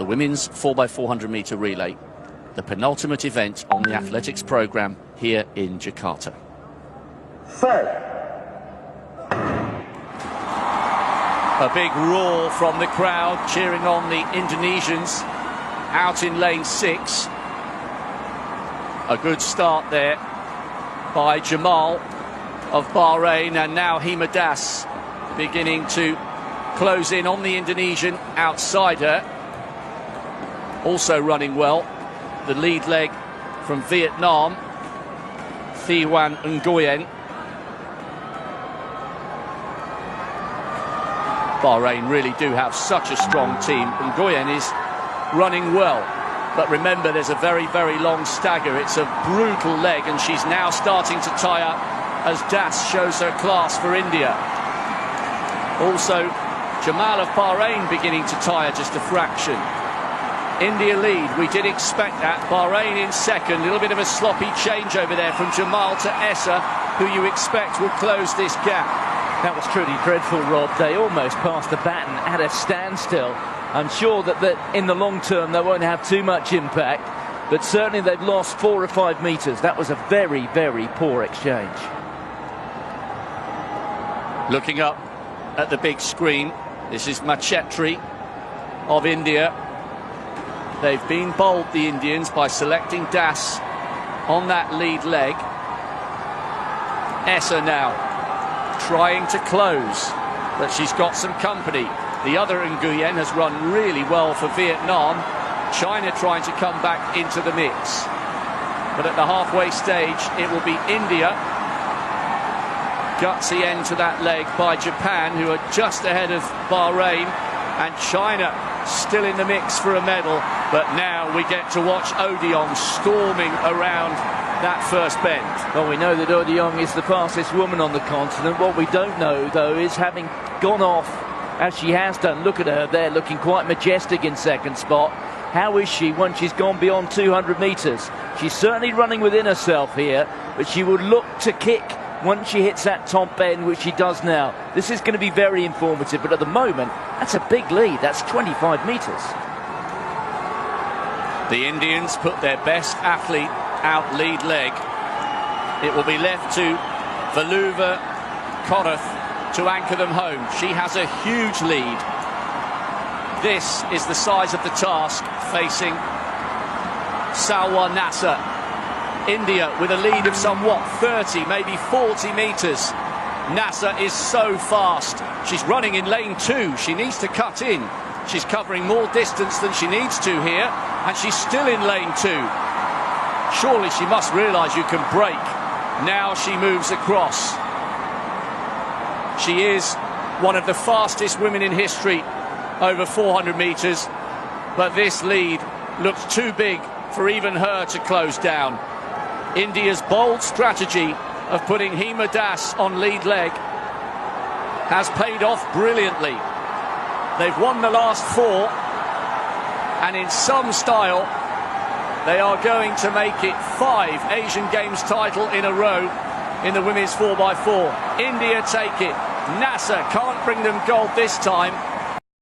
the women's 4x400 metre relay, the penultimate event on the athletics programme here in Jakarta. A big roar from the crowd cheering on the Indonesians out in lane 6. A good start there by Jamal of Bahrain, and now Hima Das beginning to close in on the Indonesian outside her. Also running well, the lead leg from Vietnam, Thi Van Nguyen. Bahrain really do have such a strong team. Nguyen is running well, but remember there's a very, very long stagger. It's a brutal leg, and she's now starting to tie up as Das shows her class for India. Also, Jamal of Bahrain beginning to tire just a fraction. India lead, we did expect that. Bahrain in second, a little bit of a sloppy change over there from Jamal to Essa, who you expect will close this gap. That was truly dreadful, Rob. They almost passed the baton at a standstill. I'm sure that in the long term they won't have too much impact, but certainly they've lost 4 or 5 metres. That was a very, very poor exchange. Looking up at the big screen, this is Machetri of India. They've been bold, the Indians, by selecting Das on that lead leg. Essa now trying to close, but she's got some company. The other Nguyen has run really well for Vietnam. China trying to come back into the mix. But at the halfway stage, it will be India. Gutsy end to that leg by Japan, who are just ahead of Bahrain, and China still in the mix for a medal. But now we get to watch Odion storming around that first bend. Well, we know that Odion is the fastest woman on the continent. What we don't know, though, is having gone off as she has done. Look at her there, looking quite majestic in second spot. How is she once she's gone beyond 200 metres? She's certainly running within herself here, but she would look to kick once she hits that top bend, which she does now. This is going to be very informative, but at the moment, that's a big lead. That's 25 metres. The Indians put their best athlete out lead leg. It will be left to Valuva Korath to anchor them home. She has a huge lead. This is the size of the task facing Salwa Nasser. India with a lead of somewhat 30, maybe 40 metres. Nasser is so fast. She's running in lane 2. She needs to cut in. She's covering more distance than she needs to here, and she's still in lane 2. Surely she must realise you can break. Now she moves across. She is one of the fastest women in history over 400 metres, but this lead looks too big for even her to close down. India's bold strategy of putting Hima Das on lead leg has paid off brilliantly. They've won the last 4, and in some style they are going to make it 5 Asian Games title in a row in the women's 4x4. India take it. Nasser can't bring them gold this time.